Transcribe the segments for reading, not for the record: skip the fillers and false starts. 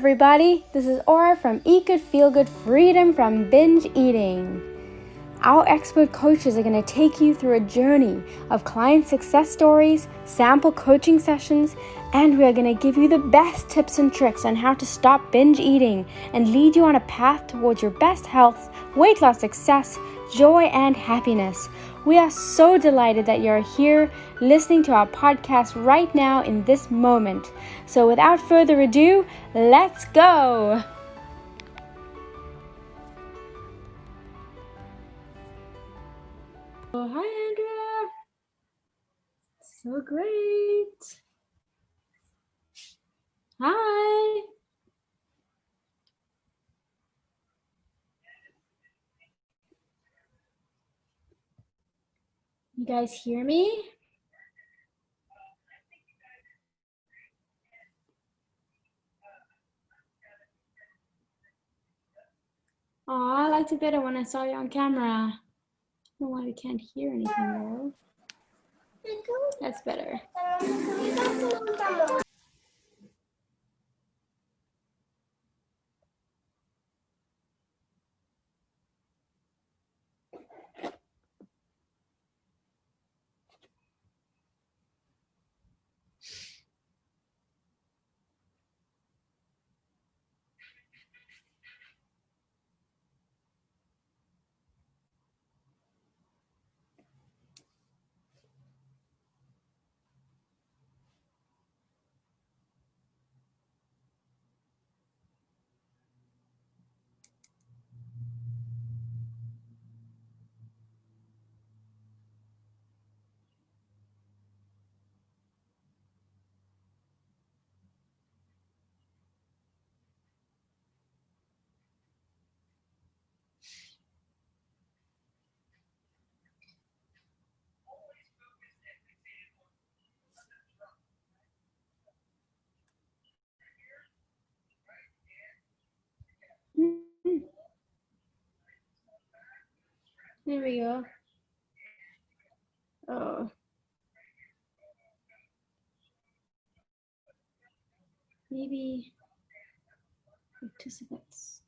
everybody. This is Aura from Eat Good, Feel Good, Freedom from Binge Eating. Our expert coaches are going to take you through a journey of client success stories, sample coaching sessions, and we are going to give you the best tips and tricks on how to stop binge eating and lead you on a path towards your best health, weight loss success, joy, and happiness. We are so delighted that you're here listening to our podcast right now in this moment. So without further ado, let's go! Oh, hi, Andrea. So great. Hi. You guys hear me? Oh, I liked it better when I saw you on camera. I don't know why we can't hear anything though. That's better. There we go. Oh. Maybe participants.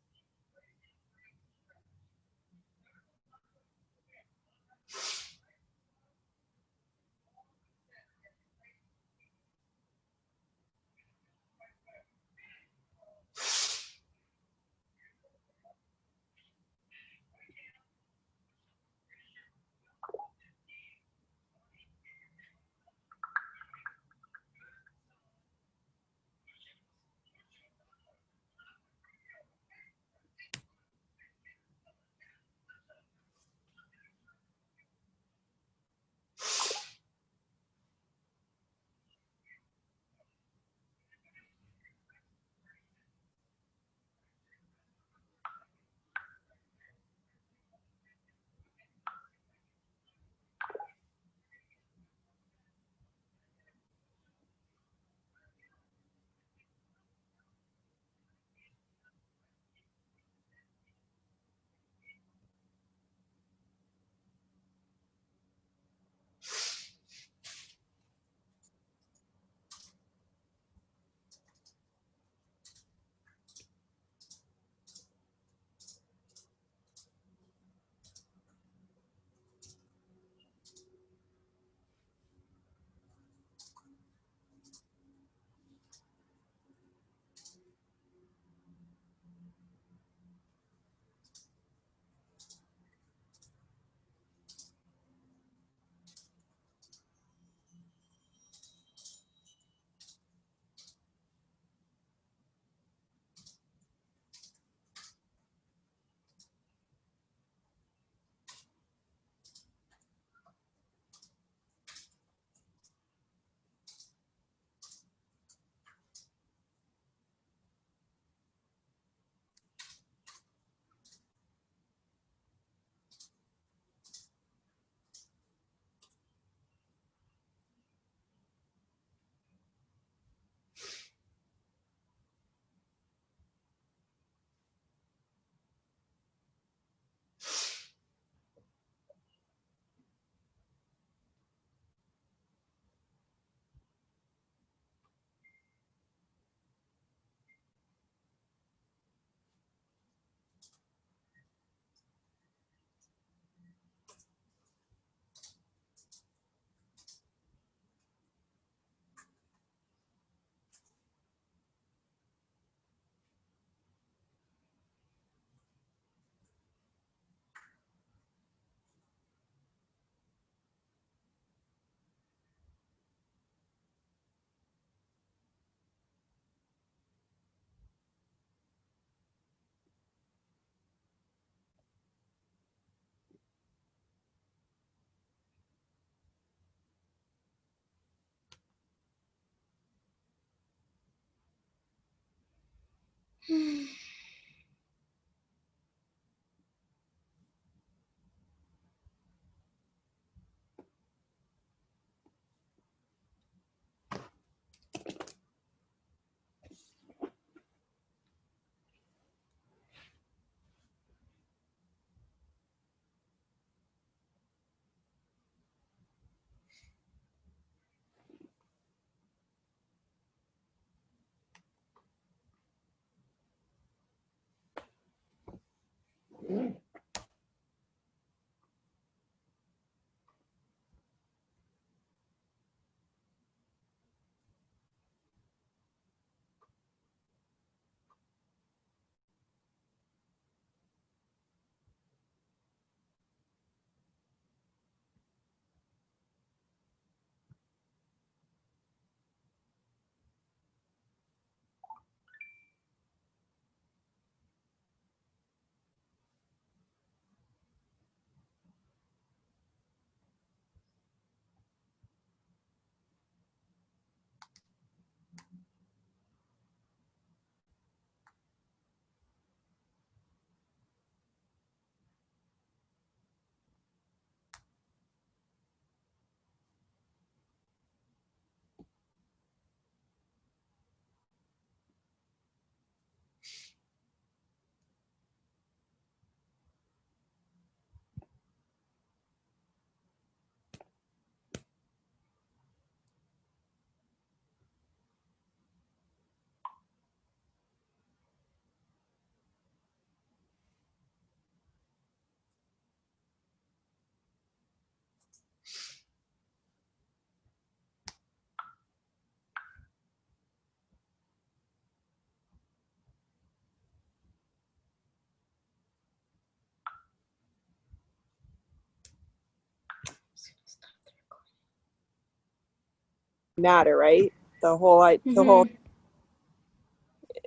Matter, right? The whole Mm-hmm.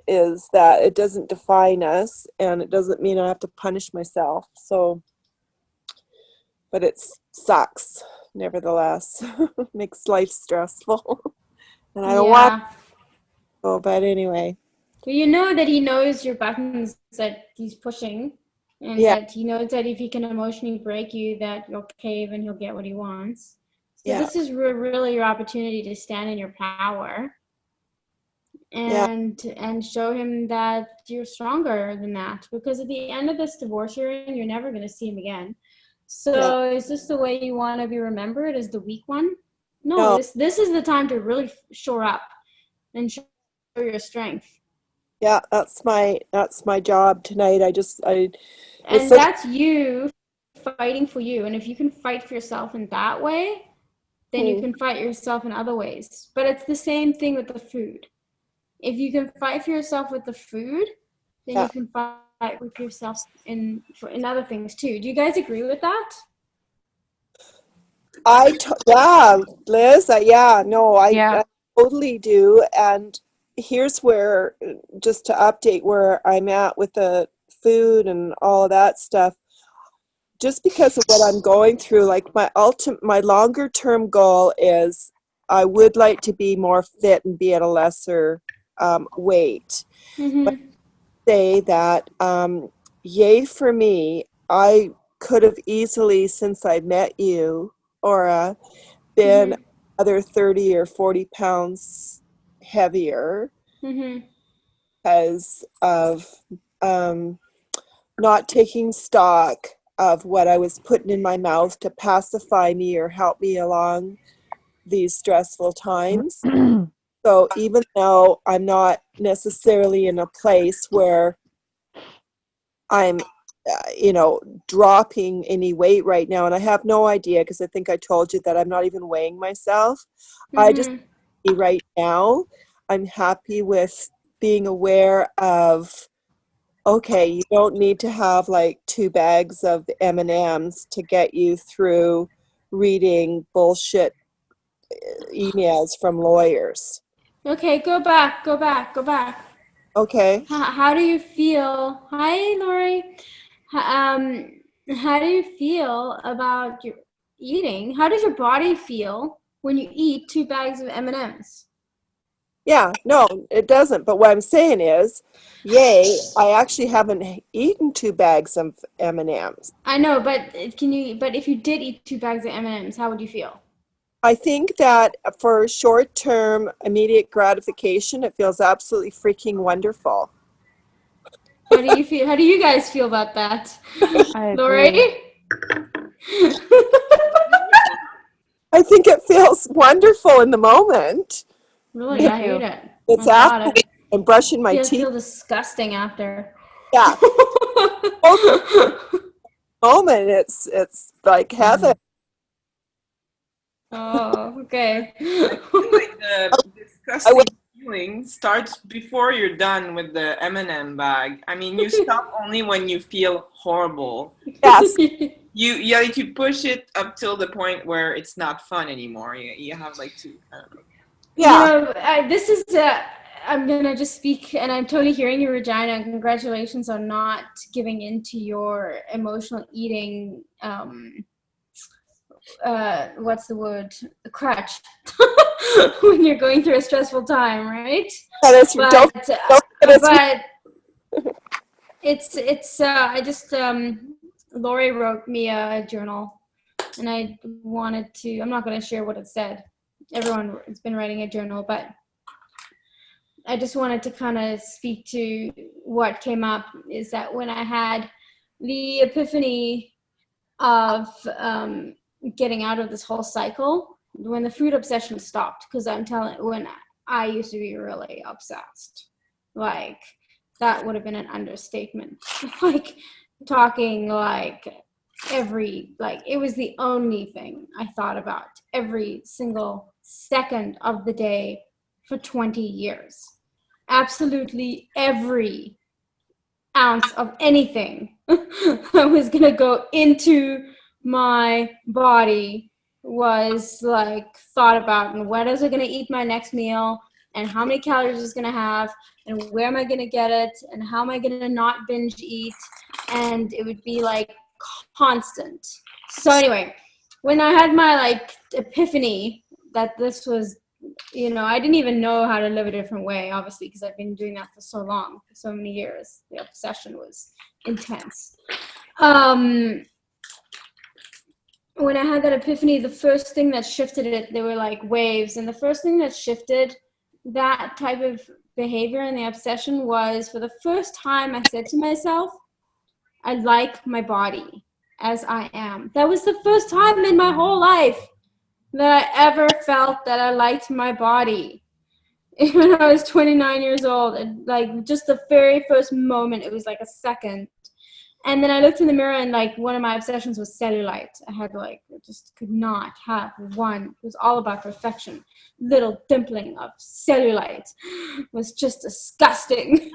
is that it doesn't define us, and it doesn't mean I have to punish myself. So, but it sucks nevertheless. Makes life stressful, and I don't want Yeah. to. But anyway, Well, you know that he knows your buttons that he's pushing, and yeah, that he knows that if he can emotionally break you, that you'll cave and he'll get what he wants. So yeah, this is really your opportunity to stand in your power yeah, and show him that you're stronger than that. Because at the end of this divorce hearing, you're never going to see him again. yeah. So is this the way you want to be remembered, as the weak one? No, No, this is the time to really shore up and show your strength. yeah. That's my job tonight. I it's And such. that's you fighting for you. And if you can fight for yourself in that way, then you Hmm, can fight yourself in other ways. But it's the same thing with the food. If you can fight for yourself with the food, then yeah. you can fight with yourself in other things too. Do you guys agree with that? Yeah, Liz. Yeah, no, I Yeah. totally do. And here's where, just to update where I'm at with the food and all of that stuff. Just because of what I'm going through, like my longer term goal is I would like to be more fit and be at a lesser weight. But Mm-hmm. say that, yay for me, I could have easily, since I met you, Aura, been Mm-hmm. another 30 or 40 pounds heavier Mm-hmm. because of um, not taking stock of what I was putting in my mouth to pacify me or help me along these stressful times. So even though I'm not necessarily in a place where I'm, dropping any weight right now, and I have no idea because I think I told you that I'm not even weighing myself. I just, Mm-hmm. right now, I'm happy with being aware of, okay, you don't need to have like 2 bags of M&Ms to get you through reading bullshit emails from lawyers. Okay, go back, go back, go back. Okay. How do you feel? Hi, Lori. How do you feel about your eating? How does your body feel when you eat 2 bags of M&Ms? Yeah, no, it doesn't. But what I'm saying is, yay, I actually haven't eaten 2 bags of M&Ms. I know, but but if you did eat 2 bags of M&Ms, how would you feel? I think that for short-term immediate gratification, it feels absolutely freaking wonderful. How do you feel? How do you guys feel about that? I Lori? agree. I think it feels wonderful in the moment. Really, Me But I hate too. it. it's Oh God, after I I'm brushing my teeth. feel disgusting after. Yeah, both moment it's like heaven. Oh, okay. I feel like the I would, disgusting feeling starts before you're done with the M&M bag. I mean, you stop only when you feel horrible. yes, You push it up till the point where it's not fun anymore. You have like to, I don't know. You yeah. know, this is I'm gonna just speak, and I'm totally hearing you, Regina. Congratulations on not giving in to your emotional eating. What's the word? Crutch. When you're going through a stressful time, right? That is, don't get us. But it's I just Lori wrote me a journal, and I wanted to. I'm not going to share what it said. Everyone has been writing a journal, but I just wanted to kind of speak to what came up. Is that when I had the epiphany of getting out of this whole cycle, when the food obsession stopped, because when I used to be really obsessed, like that would have been an understatement. Like talking like it was the only thing I thought about every single second of the day for 20 years. Absolutely every ounce of anything that was going to go into my body was like thought about, and when is it going to eat my next meal, and how many calories is going to have, and where am I going to get it, and how am I going to not binge eat. And it would be like constant. So anyway, when I had my like epiphany that this was, I didn't even know how to live a different way, obviously, because I've been doing that for so long, for so many years. The obsession was intense. When I had that epiphany, the first thing that shifted it, there were like waves. And the first thing that shifted that type of behavior and the obsession was, for the first time, I said to myself, I like my body as I am. That was the first time in my whole life that I ever felt that I liked my body. When I was 29 years old, and like just the very first moment, it was like a second. And then I looked in the mirror, and like one of my obsessions was cellulite. I had like, I just could not have one. It was all about perfection. Little dimpling of cellulite was just disgusting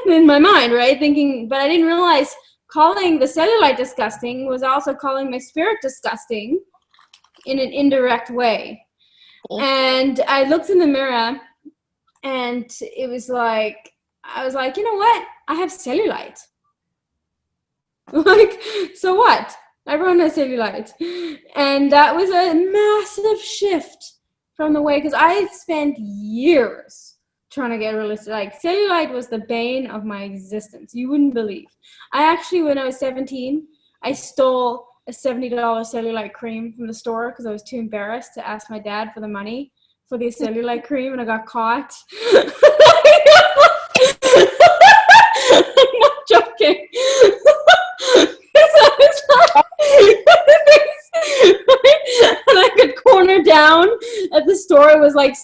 in my mind, right? Thinking, but I didn't realize calling the cellulite disgusting was also calling my spirit disgusting in an indirect way. And I looked in the mirror, and it was like, I was like, you know what? I have cellulite. Like, so what? Everyone has cellulite. And that was a massive shift from the way, because I spent years trying to get realistic. Like, cellulite was the bane of my existence. You wouldn't believe. I actually, when I was 17, I stole a $70 cellulite cream from the store because I was too embarrassed to ask my dad for the money for the cellulite cream, and I got caught. I'm not joking. And I could corner down at the store. It was like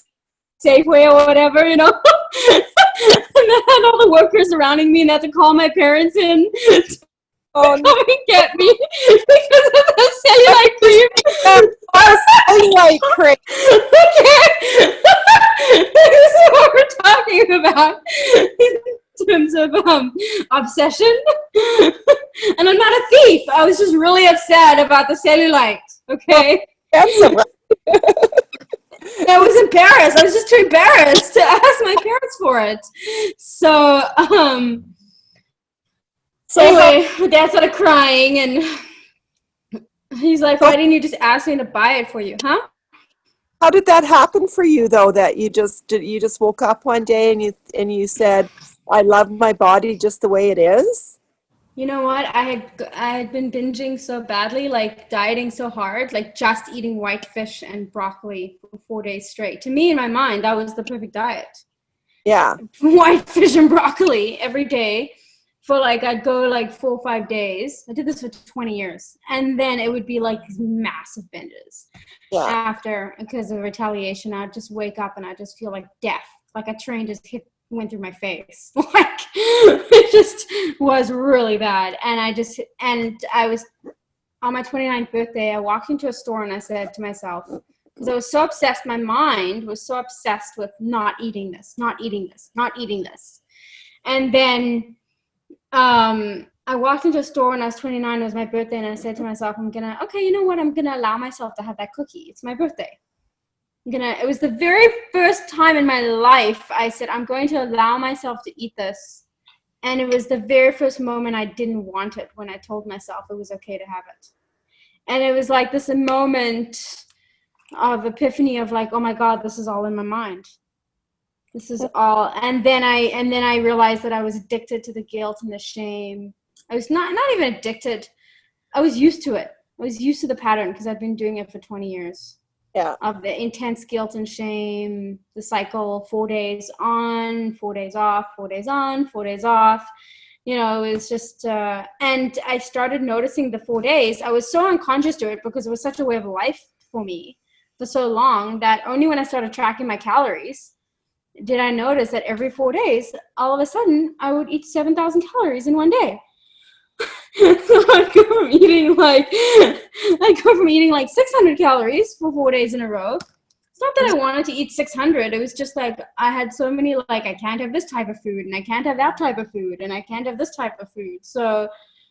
Safeway or whatever, and I had all the workers surrounding me, and I had to call my parents in to come and get me because of the cellulite cream. Cellulite cream. This is what we're talking about in terms of obsession. And I'm not a thief. I was just really upset about the cellulite. Okay. Handsome. I was embarrassed. I was just too embarrassed to ask my parents for it. So, anyway, my dad started crying, and he's like, "Why didn't you just ask me to buy it for you, huh?" How did that happen for you though, that you just woke up one day and you said, I love my body just the way it is? You know what? I had been binging so badly, like dieting so hard, like just eating white fish and broccoli for 4 days straight. To me, in my mind, that was the perfect diet. Yeah. White fish and broccoli every day for like, I'd go like 4 or 5 days. I did this for 20 years. And then it would be like these massive binges Yeah. after, because of retaliation. I'd just wake up and I just feel like death, like a train just went through my face. Like it just was really bad. And I was on my 29th birthday, I walked into a store and I said to myself, because I was so obsessed, my mind was so obsessed with not eating this, not eating this, not eating this. And then I walked into a store when I was 29, it was my birthday, and I said to myself, okay, you know what? I'm going to allow myself to have that cookie. It's my birthday. It was the very first time in my life I said, I'm going to allow myself to eat this. And it was the very first moment I didn't want it, when I told myself it was okay to have it. And it was like this moment of epiphany of like, oh my God, this is all in my mind. This is all. And then I realized that I was addicted to the guilt and the shame. I was not even addicted. I was used to it. I was used to the pattern because I've been doing it for 20 years. Yeah. Of the intense guilt and shame, the cycle, 4 days on, 4 days off, 4 days on, 4 days off. It was just, and I started noticing the 4 days. I was so unconscious to it because it was such a way of life for me for so long that only when I started tracking my calories did I notice that every 4 days, all of a sudden, I would eat 7,000 calories in one day. So I'd go from eating like 600 calories for 4 days in a row. It's not that I wanted to eat 600. It was just like I had so many, like, I can't have this type of food and I can't have that type of food and I can't have this type of food. So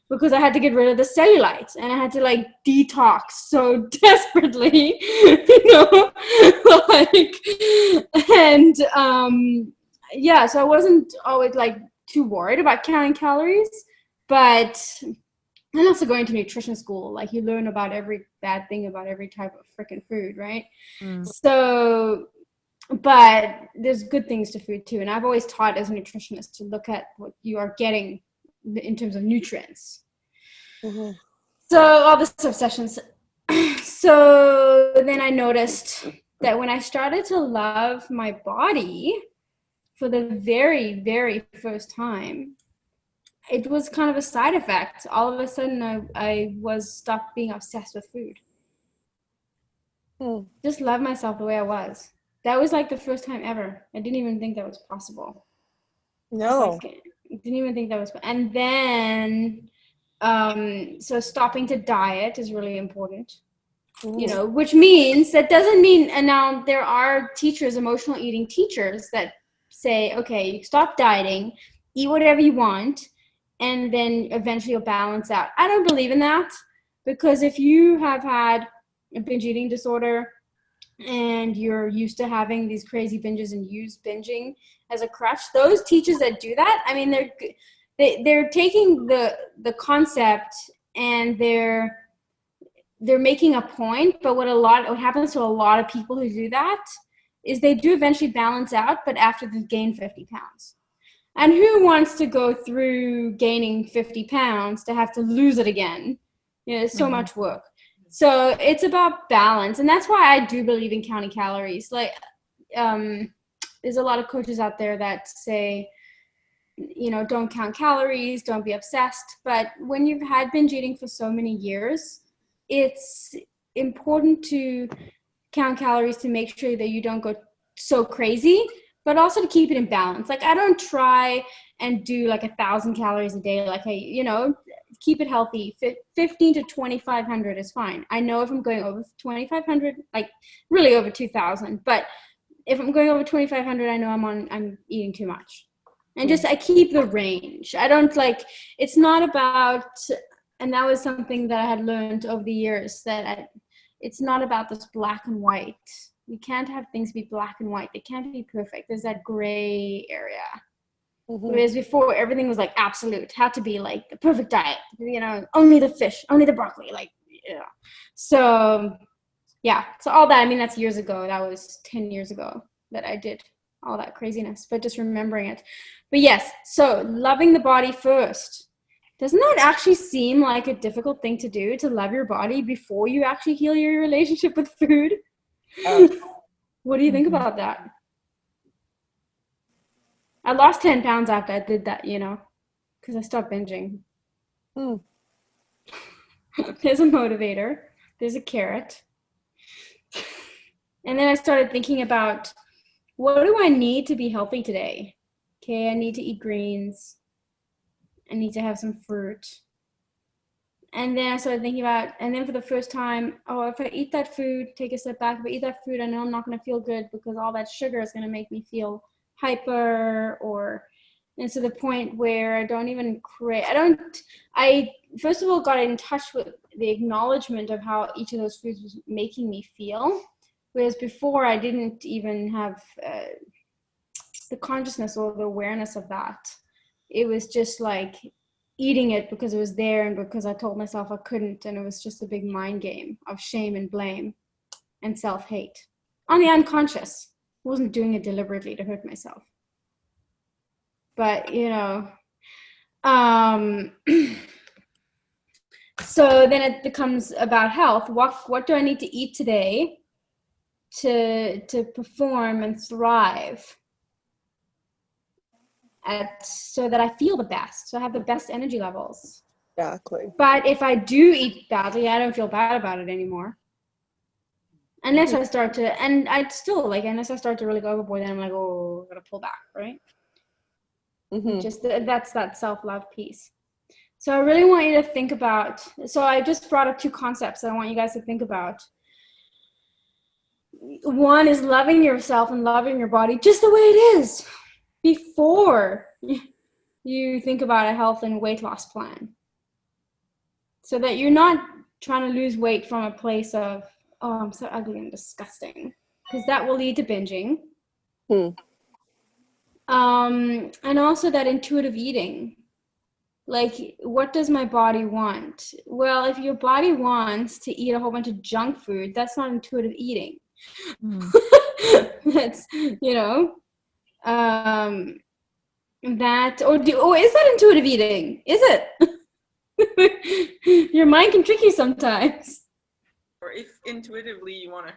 because I had to get rid of the cellulite and I had to like detox so desperately, yeah, so I wasn't always like too worried about counting calories. But and also going to nutrition school, like you learn about every bad thing about every type of freaking food, right? So, but there's good things to food too. And I've always taught as a nutritionist to look at what you are getting in terms of nutrients. Mm-hmm. So all this obsessions. So then I noticed that when I started to love my body for the very, very first time, it was kind of a side effect. All of a sudden, I was stopped being obsessed with food. Just love myself the way I was. That was like the first time ever. I didn't even think that was possible. No. I didn't even think that was. And then, so stopping to diet is really important. Which means that doesn't mean, and now there are teachers, emotional eating teachers, that say, okay, you stop dieting, eat whatever you want, and then eventually you'll balance out. I don't believe in that, because if you have had a binge eating disorder and you're used to having these crazy binges and use binging as a crutch, those teachers that do that, I mean, they're taking the concept and they're making a point. But what happens to a lot of people who do that is they do eventually balance out, but after they've gained 50 pounds. And who wants to go through gaining 50 pounds to have to lose it again? It's so much work. So it's about balance. And that's why I do believe in counting calories. Like, there's a lot of coaches out there that say, don't count calories, don't be obsessed. But when you've had binge eating for so many years, it's important to count calories to make sure that you don't go so crazy, but also to keep it in balance. Like, I don't try and do like 1,000 calories a day. Like, hey, keep it healthy. 15 to 2,500 is fine. I know if I'm going over 2,500, like really over 2,000, but if I'm going over 2,500, I know I'm eating too much. And I keep the range. I don't it's not about, and that was something that I had learned over the years, that it's not about this black and white. We can't have things be black and white. They can't be perfect. There's that gray area. Whereas before, everything was like absolute, had to be like the perfect diet, only the fish, only the broccoli, So yeah, so all that, I mean, that's years ago. That was 10 years ago that I did all that craziness, but just remembering it. But yes, so loving the body first. Doesn't that actually seem like a difficult thing to do, to love your body before you actually heal your relationship with food? What do you think about that? I lost 10 pounds after I did that, you know, because I stopped binging. Mm. There's a motivator, there's a carrot. And then I started thinking about, what do I need to be healthy today? Okay, I need to eat greens. I need to have some fruit. And then I started thinking about, and then for the first time, oh, if I eat that food, take a step back, if I eat that food, I know I'm not going to feel good because all that sugar is going to make me feel hyper, or, and to the point where I don't even crave, I first of all got in touch with the acknowledgement of how each of those foods was making me feel. Whereas before I didn't even have the consciousness or the awareness of that. It was just like eating it because it was there and because I told myself I couldn't, and it was just a big mind game of shame and blame and self-hate on the unconscious. I wasn't doing it deliberately to hurt myself. But, you know, so then it becomes about health. What do I need to eat today to perform and thrive so that I feel the best, so I have the best energy levels? Exactly. But if I do eat badly, I don't feel bad about it anymore. Unless I start to, and I'd still like, unless I start to really go overboard, then I'm like, oh, I gotta pull back, right? Just that's that self-love piece. So I really want you to think about, so I just brought up two concepts that I want you guys to think about. One is loving yourself and loving your body just the way it is before you think about a health and weight loss plan. So that you're not trying to lose weight from a place of, oh, I'm so ugly and disgusting, because that will lead to binging. And also that intuitive eating. Like, what does my body want? Well, if your body wants to eat a whole bunch of junk food, that's not intuitive eating. That's, you know, that, or is that intuitive eating? Is it? Your mind can trick you sometimes. Or if intuitively you want to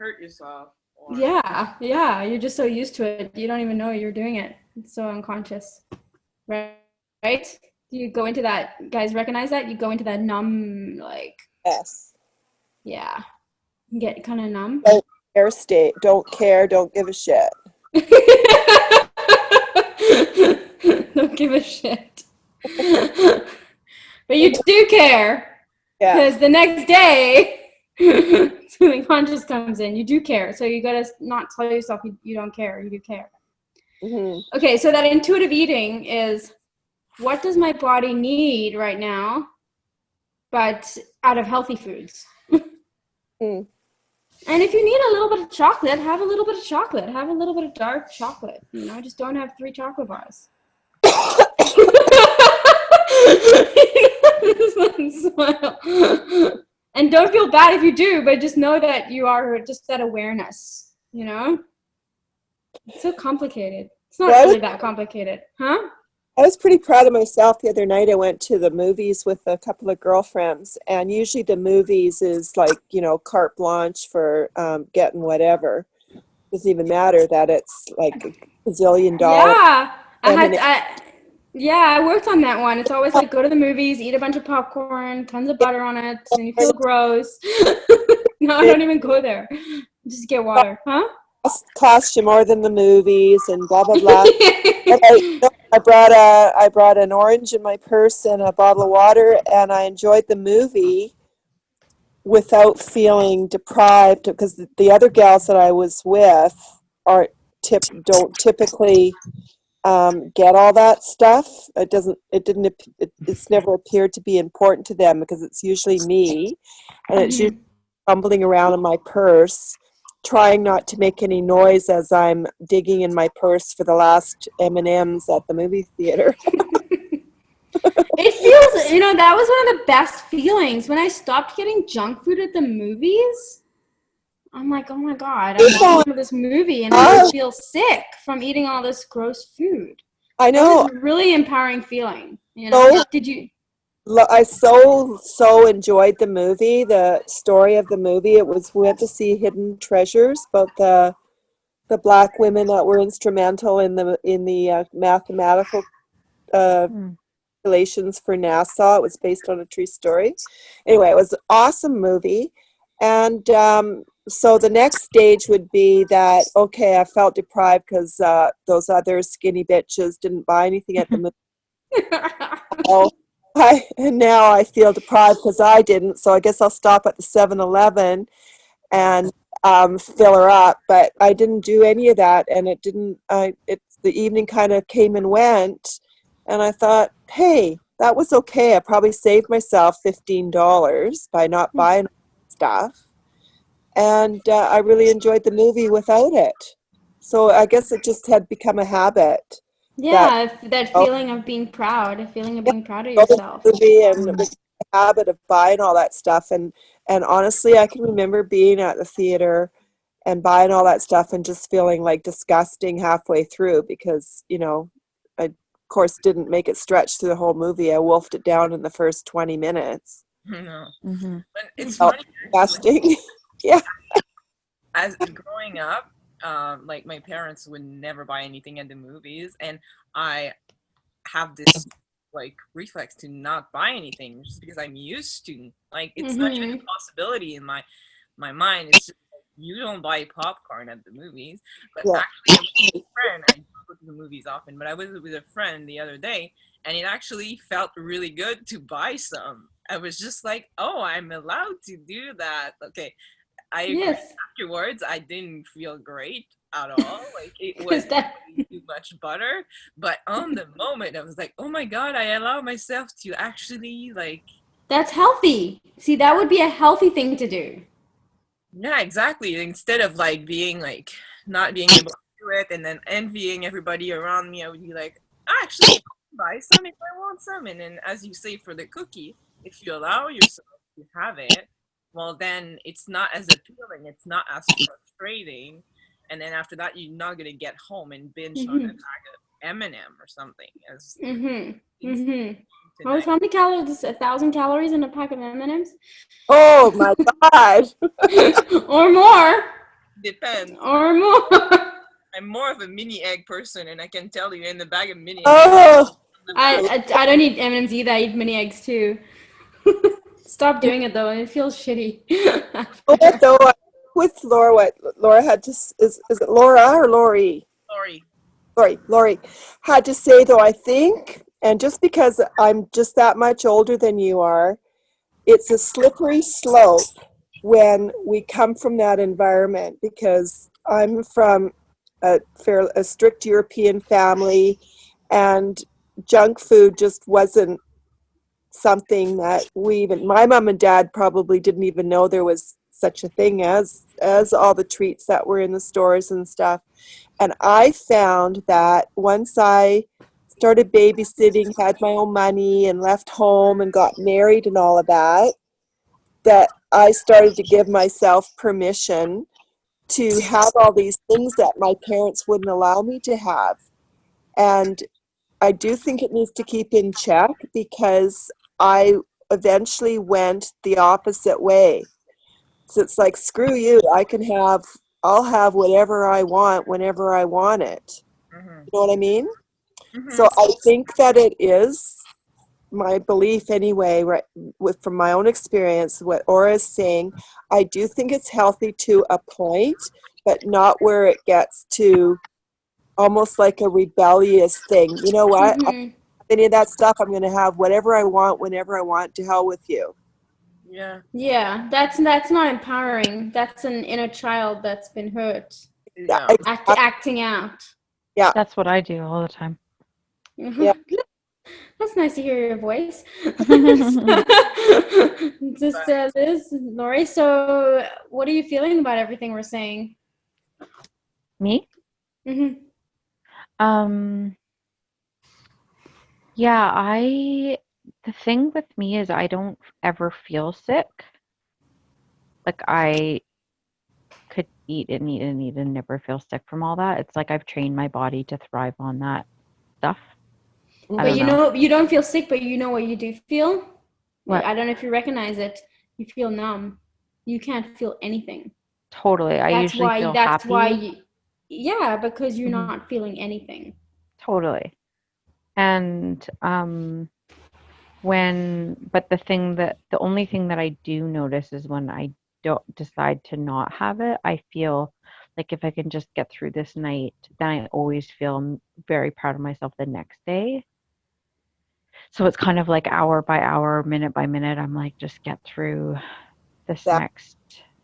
hurt yourself. Or... Yeah, you're just so used to it, you don't even know you're doing it. It's so unconscious, right? You go into that, guys, recognize that? You go into that numb, like... Yes. Yeah. You get kind of numb. Don't care state. Don't care, don't give a shit. Don't give a shit. But you do care. Yeah. Because the next day, something conscious comes in. You do care. So you got to not tell yourself you don't care. You do care. Okay, so that intuitive eating is, what does my body need right now, but out of healthy foods? And if you need a little bit of chocolate, have a little bit of chocolate. Have a little bit of dark chocolate. You know, just don't have 3 chocolate bars. And don't feel bad if you do, but just know that you are just that awareness, you know? It's so complicated. It's not really that complicated. Huh? I was pretty proud of myself the other night. I went to the movies with a couple of girlfriends, and usually the movies is like, you know, carte blanche for getting whatever. Doesn't even matter that it's like a zillion dollars. Yeah, I worked on that one. It's always like, go to the movies, eat a bunch of popcorn, tons of butter on it, and you feel gross. No, I don't even go there. Just get water. Huh? Cost you more than the movies and blah blah blah. I brought an orange in my purse and a bottle of water, and I enjoyed the movie without feeling deprived, because the other gals that I was with don't typically get all that stuff. It's never appeared to be important to them, because it's usually me, and it's usually fumbling around in my purse, trying not to make any noise as I'm digging in my purse for the last M&Ms at the movie theater. It feels, you know, that was one of the best feelings when I stopped getting junk food at the movies. I'm like, oh my God, I'm People watching this movie and I are. just feel sick from eating all this gross food. I That was know. a really empowering feeling, you know? So Did you? I so enjoyed the movie, the story of the movie. It was we went to see Hidden Treasures about the black women that were instrumental in the mathematical uh, Mm. calculations for NASA. It was based on a true story. Anyway, it was an awesome movie. And so the next stage would be that, okay, I felt deprived because those other skinny bitches didn't buy anything at the movie. So and now I feel deprived because I didn't. So I guess I'll stop at the 7-Eleven and fill her up. But I didn't do any of that, and it didn't. The evening kind of came and went, and I thought, hey, that was okay. I probably saved myself $15 by not buying stuff, and I really enjoyed the movie without it. So I guess it just had become a habit that Yeah, that oh, feeling of being proud, a feeling of yeah, being proud of go to yourself. the movie and Mm. was the habit of buying all that stuff and honestly I can remember being at the theater and buying all that stuff and just feeling like disgusting halfway through because I of course didn't make it stretch through the whole movie. I wolfed it down in the first 20 minutes. No. Mm-hmm. But it's Oh, funny actually. disgusting. Yeah. As growing up, like my parents would never buy anything at the movies, and I have this like reflex to not buy anything just because I'm used to. Like it's not even Mm-hmm. a possibility in my mind. It's just like, you don't buy popcorn at the movies. But Yeah. actually, I was with a friend. I don't go to the movies often, but I was with a friend the other day, and it actually felt really good to buy some. I was just like, oh, I'm allowed to do that. Okay, I agree. Yes, Afterwards, I didn't feel great at all. Like it was because that way too much butter. But on the moment, I was like, "Oh my god!" I allow myself to actually like, that's healthy. See, that would be a healthy thing to do. yeah, exactly. Instead of like being like not being able to do it and then envying everybody around me, I would be like, actually, buy some if I want some. And then, as you say for the cookie, if you allow yourself to have it, well, then it's not as appealing. It's not as frustrating. And then after that, you're not gonna get home and binge on a Mm-hmm. bag of M&M or something as Mm-hmm. things Mm-hmm. tonight. How many calories? 1,000 calories in a pack of M&Ms, Oh my god. or more, Depends. or more. I'm more of a mini egg person, and I can tell you in the bag of mini eggs, Oh, the I, bag. I I don't eat M&Ms either. I eat mini eggs too. Stop doing it though. It feels shitty what after. though? With Laura, what Laura had to is it Laura or Lori? Sorry. Lori had to say though, I think, and just because I'm just that much older than you are, it's a slippery slope when we come from that environment because I'm from a strict European family and junk food just wasn't something that my mom and dad probably didn't even know there was such a thing as all the treats that were in the stores and stuff. And I found that once I started babysitting, had my own money, and left home and got married and all of that, that I started to give myself permission to have all these things that my parents wouldn't allow me to have. And I do think it needs to keep in check because I eventually went the opposite way. So it's like, screw you, I'll have whatever I want whenever I want it. Mm-hmm. You know what I mean? Mm-hmm. So I think that it is my belief anyway, right, from my own experience, what Aura is saying, I do think it's healthy to a point, but not where it gets to almost like a rebellious thing. You know what? I don't Mm-hmm. have any of that stuff. I'm going to have whatever I want whenever I want. To hell with you. Yeah. Yeah, that's not empowering. That's an inner child that's been hurt, Yeah, Yeah. exactly. acting out. Yeah, That's what I do all the time. yeah. That's nice to hear your voice. Me? Just as is, Lori. So, what are you feeling about everything we're saying? Mm-hmm. Um, yeah, the thing with me is I don't ever feel sick. Like could eat and eat and eat and never feel sick from all that. It's like I've trained my body to thrive on that stuff. I But don't you know. know, you don't feel sick, but you know what you do feel? What? I don't know if you recognize it. You feel numb. You can't feel anything. Totally. I That's usually why, feel happy. yeah, because you're Hmm. not feeling anything. Totally. And but the only thing that I do notice is when I don't decide to not have it, I feel like if I can just get through this night, then I always feel very proud of myself the next day. So it's kind of like hour by hour, minute by minute, I'm like, just get through this That next.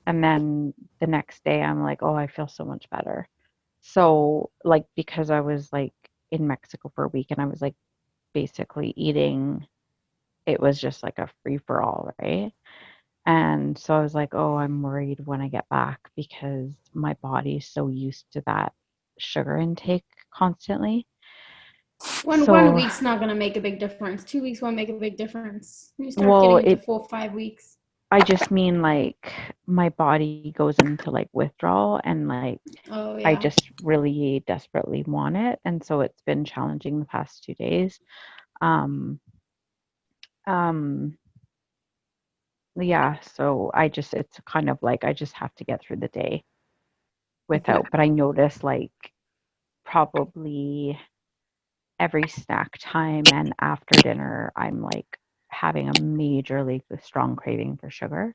And then the next day, I'm like, oh, I feel so much better. So, like, because I was like in Mexico for a week and I was like basically eating, it was just like a free for all, right? And so I was like, oh, I'm worried when I get back because my body's so used to that sugar intake constantly. One So, week's not gonna make a big difference. 2 weeks won't make a big difference. When you start well, getting into 4 or 5 weeks. I just mean like my body goes into like withdrawal and like Oh I yeah. just really desperately want it. And so it's been challenging the past 2 days. Um, um, yeah, so it's kind of like I just have to get through the day mhm. without, but I notice like probably every snack time and after dinner, I'm like having a majorly strong craving for sugar.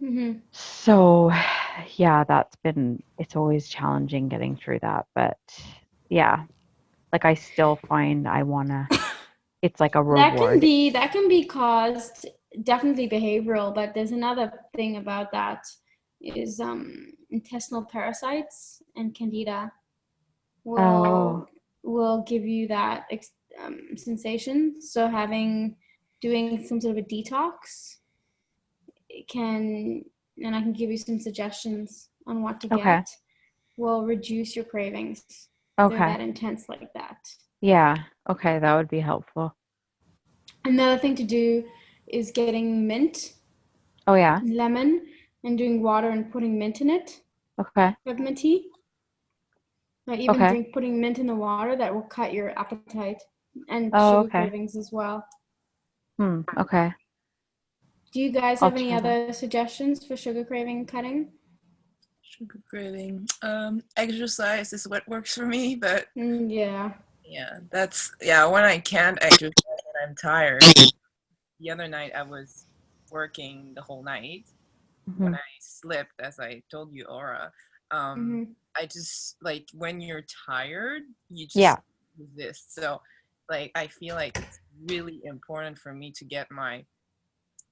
Mm-hmm. So, yeah, it's always challenging getting through that. But yeah, like I still find it's like a reward. That can be caused definitely behavioral, but there's another thing about that is intestinal parasites and candida Oh, will give you that sensation. So doing some sort of a detox can, and I can give you some suggestions on what to okay. get, will reduce your cravings. They're Okay. that intense like that. Yeah. Okay, that would be helpful. Another thing to do is getting mint, Oh yeah. lemon, and doing water and putting mint in it, Okay. peppermint tea. Or even Okay. putting mint in the water, that will cut your appetite and Oh, sugar okay. cravings as well. Okay. Do you guys I'll have any try that. other suggestions for sugar craving cutting? Sugar craving. Exercise is what works for me, but Yeah. yeah, when I can't exercise and I'm tired. The other night I was working the whole night. When Hmm. I slipped, as I told you, Aura, Mm-hmm. I just like when you're tired, you just Yeah. resist. So, like, I feel like it's really important for me to get my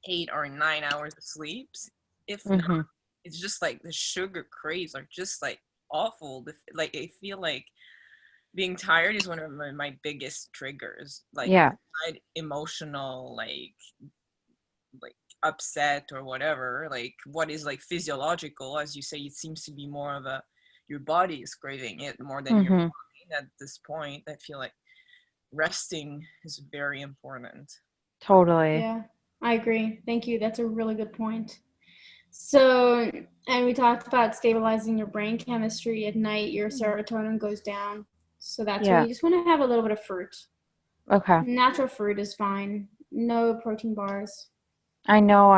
8 or 9 hours of sleep. If not, Hmm. it's just like the sugar craves are just like awful. Like, I feel like being tired is one of my biggest triggers. Like, Yeah. emotional, like upset or whatever, like what is like physiological, as you say, it seems to be more of a your body is craving it more than your Hmm. mind at this point. I feel like resting is very important. Totally. Yeah, I agree. Thank you. That's a really good point. So, and we talked about stabilizing your brain chemistry at night, your serotonin goes down. So that's where Yeah. you just want to have a little bit of fruit. Okay. Natural fruit is fine. No protein bars. I know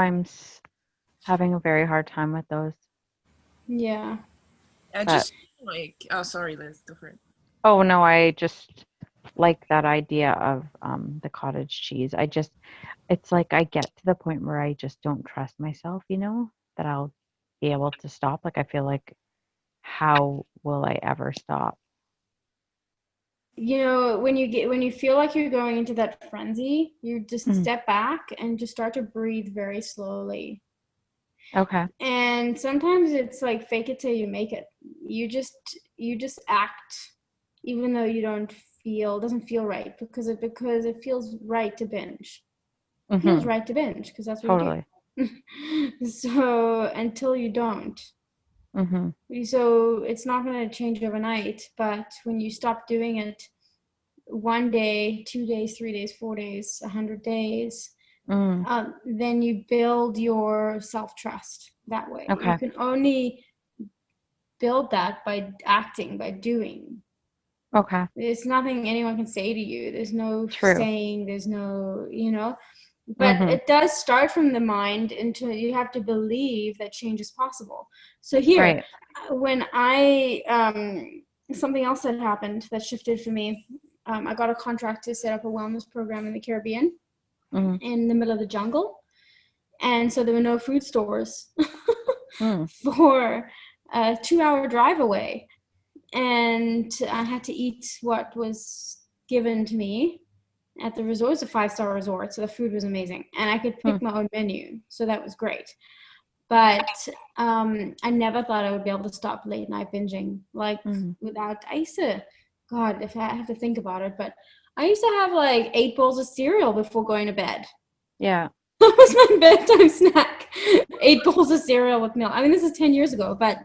having a very hard time with those, Yeah. I but just like, oh, sorry, Liz, different. oh no, I just like that idea of the cottage cheese. It's like I get to the point where I just don't trust myself, that I'll be able to stop. Like I feel like how will I ever stop? You know, when you feel like you're going into that frenzy, you just Mm. step back and just start to breathe very slowly. Okay. And sometimes it's like fake it till you make it. You just act even though you don't feel doesn't feel right because it feels right to binge. It feels Mm-hmm. right to binge because that's what you Totally. do. So until you don't. Mm-hmm. So it's not going to change overnight, but when you stop doing it 1 day, 2 days, 3 days, 4 days, 100 days, Mm. then you build your self-trust that way. You Okay. can only build that by acting, by doing. Okay. There's nothing anyone can say to you. There's no True. saying, there's no, but it does start from the mind until you have to believe that change is possible. So here, Right. when something else that happened that shifted for me, I got a contract to set up a wellness program in the Caribbean in the middle of the jungle. And so there were no food stores for a 2-hour drive away. And I had to eat what was given to me at the resort. It's a 5-star resort, so the food was amazing. And I could pick my own menu, so that was great. But I never thought I would be able to stop late night binging. Like without, I used to, God, if I have to think about it, but I used to have like 8 bowls of cereal before going to bed. Yeah. That was my bedtime snack. 8 bowls of cereal with milk. I mean, this is 10 years ago, but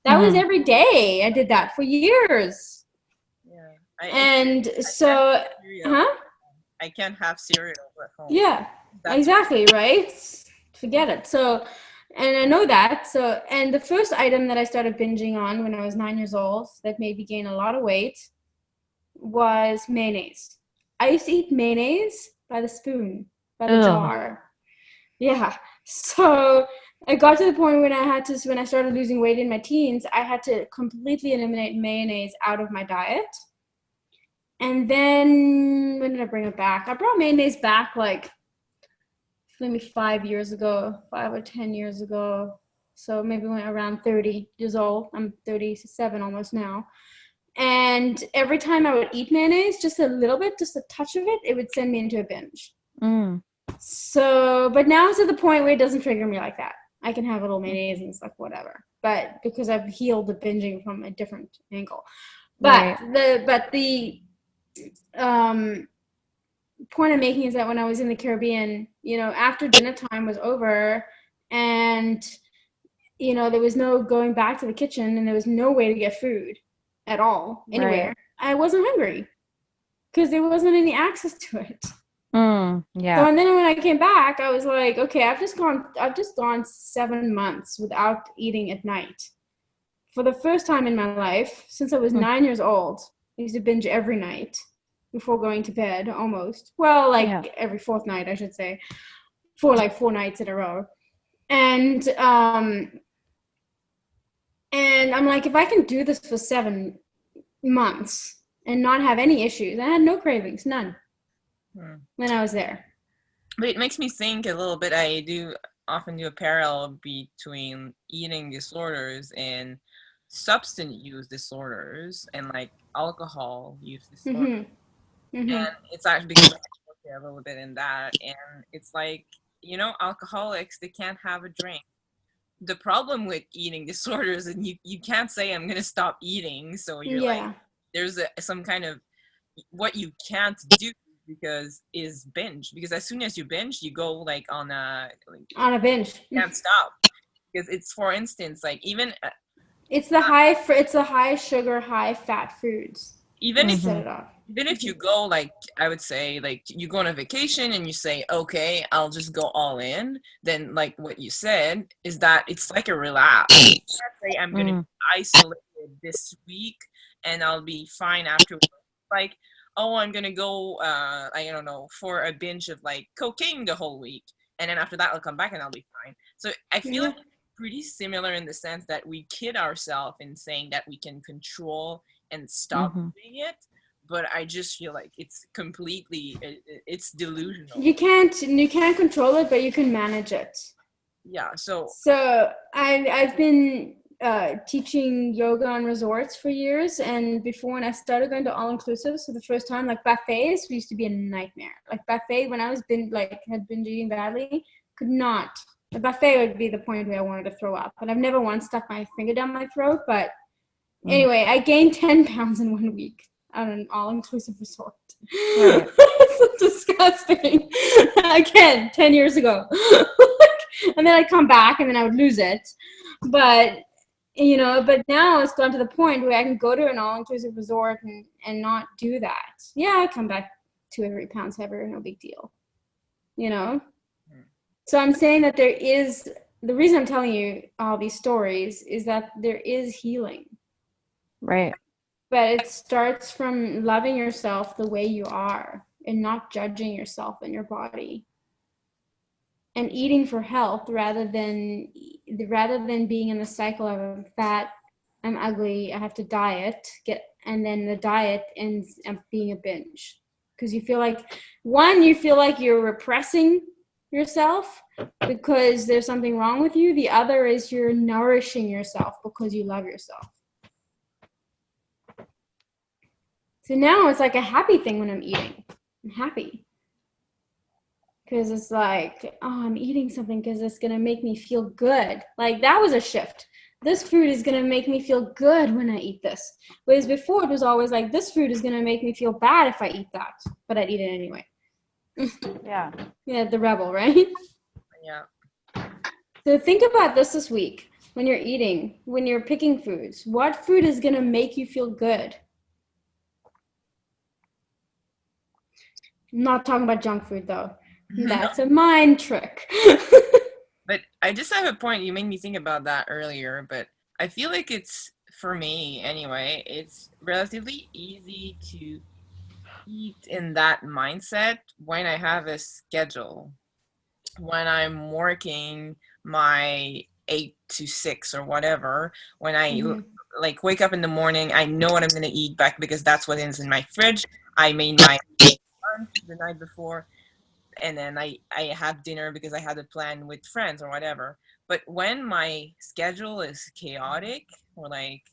that was every day. I did that for years. Yeah. And so, I can't have cereal at home. Yeah, exactly, right? Forget it. So, and I know that. So, and the first item that I started binging on when I was 9 years old that made me gain a lot of weight was mayonnaise. I used to eat mayonnaise by the spoon, by the jar. Yeah. So I got to the point when when I started losing weight in my teens, I had to completely eliminate mayonnaise out of my diet. And then when did I bring it back? I brought mayonnaise back like maybe 5 years ago, 5 or 10 years ago. So maybe when around 30 years old. I'm 37 almost now. And every time I would eat mayonnaise, just a little bit, just a touch of it, it would send me into a binge. So, but now it's at the point where it doesn't trigger me like that. I can have a little mayonnaise and it's like whatever. But because I've healed the binging from a different angle. But the point I'm making is that when I was in the Caribbean, after dinner time was over and, there was no going back to the kitchen and there was no way to get food at all anywhere. Right. I wasn't hungry because there wasn't any access to it. Yeah. So, and then when I came back, I was like, okay, I've just gone 7 months without eating at night. For the first time in my life, since I was 9 years old, I used to binge every night before going to bed, almost. Well, every fourth night, I should say, for like 4 nights in a row. And I'm like, if I can do this for 7 months and not have any issues, I had no cravings, none, when I was there. But it makes me think a little bit. I do often do a parallel between eating disorders and substance use disorders and like alcohol use disorders. And it's actually because I a little bit in that, and it's like, alcoholics, they can't have a drink. The problem with eating disorders, and you can't say I'm gonna stop eating, so you're like, there's some kind of what you can't do because is binge, because as soon as you binge, you go like on a binge. You can't stop, because it's, for instance, like even it's the high sugar, high fat foods. Even if you go, like, I would say, like, you go on a vacation and you say, okay, I'll just go all in, then like what you said is that it's like a relapse. You can't say I'm gonna be isolated this week and I'll be fine afterwards. Like, oh, I'm gonna go I don't know, for a binge of like cocaine the whole week, and then after that I'll come back and I'll be fine. So I feel like pretty similar in the sense that we kid ourselves in saying that we can control and stop doing it, but I just feel like it's completely, it's delusional. You can't control it, but you can manage it. Yeah. So I've been teaching yoga on resorts for years, and before, when I started going to all-inclusive, so the first time, like, buffets used to be a nightmare. Like, buffet, when I was had been eating badly, could not. The buffet would be the point where I wanted to throw up, and I've never once stuck my finger down my throat, but anyway, I gained 10 pounds in 1 week on an all-inclusive resort. Right. It's disgusting. Again, 10 years ago. And then I'd come back and then I would lose it. But, but now it's gone to the point where I can go to an all-inclusive resort and not do that. Yeah, I come back 2 or 3 pounds heavier, no big deal. So I'm saying that there is the reason I'm telling you all these stories is that there is healing. Right. But it starts from loving yourself the way you are and not judging yourself and your body. And eating for health rather than being in the cycle of I'm fat, I'm ugly, I have to diet, and then the diet ends up being a binge. Because you feel like you're repressing yourself because there's something wrong with you. The other is you're nourishing yourself because you love yourself. So now it's like a happy thing when I'm eating. I'm happy. Because it's like, oh, I'm eating something because it's going to make me feel good. Like, that was a shift. This food is going to make me feel good when I eat this. Whereas before, it was always like, this food is going to make me feel bad if I eat that. But I'd eat it anyway. Yeah. Yeah, the rebel, right? Yeah. So think about this week when you're eating, when you're picking foods. What food is going to make you feel good? I'm not talking about junk food, though. That's a mind trick. But I just have a point. You made me think about that earlier, but I feel like it's, for me anyway, it's relatively easy to eat in that mindset when I have a schedule. When I'm working my 8 to 6 or whatever, when I like wake up in the morning, I know what I'm gonna eat back because that's what is in my fridge. I made my lunch the night before, and then I have dinner because I had a plan with friends or whatever. But when my schedule is chaotic, or like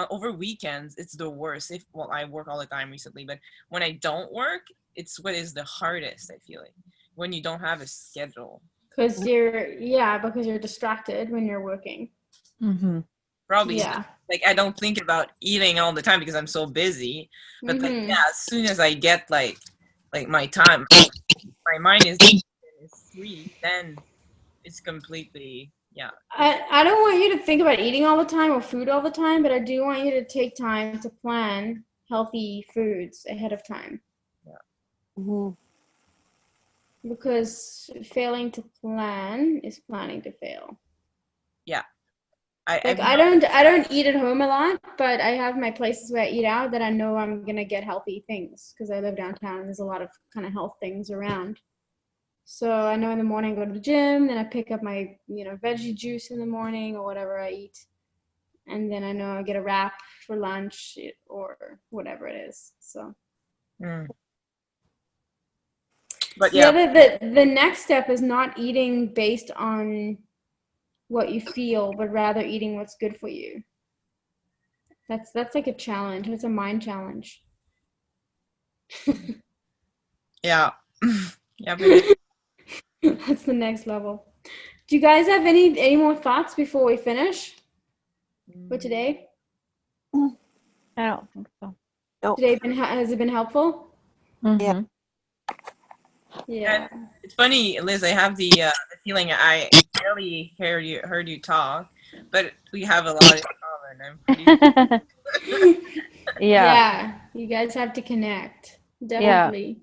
over weekends, it's the worst. If, well, I work all the time recently, but when I don't work, it's what is the hardest, I feel like, when you don't have a schedule. Because you're distracted when you're working. Mm-hmm. Probably, Yeah. like, I don't think about eating all the time because I'm so busy. But like, Mm-hmm. yeah, as soon as I get like my time, my mind is free, then it's completely, yeah. I don't want you to think about eating all the time or food all the time, but I do want you to take time to plan healthy foods ahead of time. Mhm. Because failing to plan is planning to fail. Yeah. Like, I've I don't eat at home a lot, but I have my places where I eat out that I know I'm gonna get healthy things because I live downtown and there's a lot of kind of health things around. So I know in the morning I go to the gym, then I pick up my, veggie juice in the morning or whatever I eat. And then I know I get a wrap for lunch or whatever it is. So but yeah, yeah, the next step is not eating based on what you feel, but rather eating what's good for you. That's like a challenge. It's a mind challenge. yeah. Yeah, but That's the next level. Do you guys have any more thoughts before we finish for today? I don't think so. Nope. Has it been helpful? Yeah. Mm-hmm. Yeah. it's funny, Liz. I have the feeling I barely heard you talk, but we have a lot in common. I'm pretty. Yeah. Yeah, you guys have to connect. Yeah. Definitely.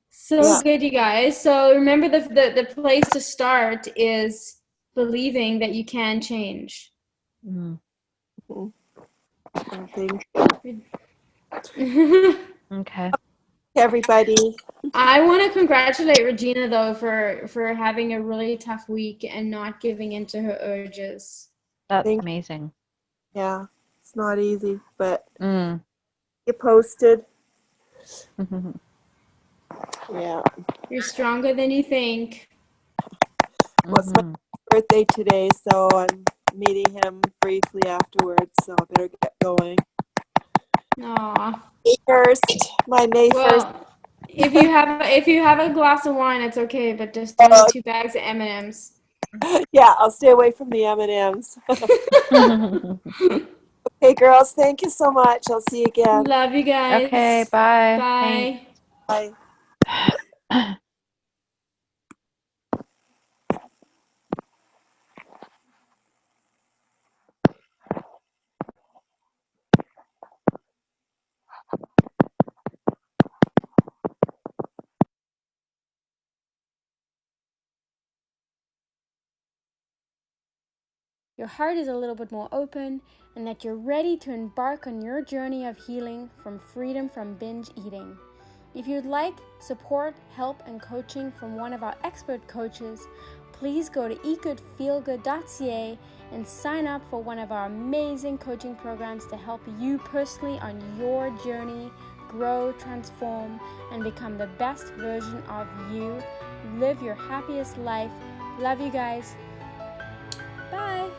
So Yeah. good, you guys. So remember the place to start is believing that you can change. Mm. Thank Okay. everybody. I want to congratulate Regina though for having a really tough week and not giving in to her urges. That's Thank amazing. Yeah. It's not easy, but Mm. you posted. Yeah. You're stronger than you think. Well, it's my birthday today, so I'm meeting him briefly afterwards, so I better get going. Aw. May 1st, my May 1st. Well, if you have a glass of wine, it's okay, but just don't eat 2 bags of M&Ms. Yeah, I'll stay away from the M&Ms. Okay, girls, thank you so much. I'll see you again. Love you Okay, guys. bye. Bye. Bye. Thanks. your heart is a little bit more open, and that you're ready to embark on your journey of healing from freedom from binge eating. If you'd like support, help, and coaching from one of our expert coaches, please go to eatgoodfeelgood.ca and sign up for one of our amazing coaching programs to help you personally on your journey, grow, transform, and become the best version of you. Live your happiest life. Love you guys. Bye.